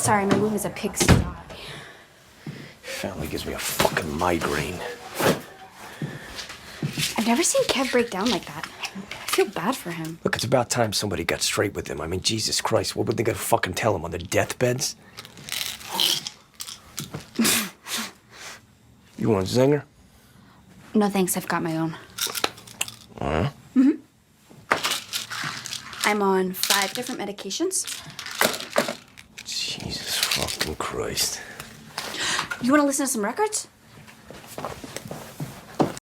Sorry, my womb is a pigsty. Family gives me a fucking migraine. I've never seen Kev break down like that. I feel bad for him. Look, it's about time somebody got straight with him. I mean, Jesus Christ, what were they gonna fucking tell him on their deathbeds? You want Zinger? No thanks, I've got my own. Huh? I'm on 5 different medications. Jesus fucking Christ. You want to listen to some records?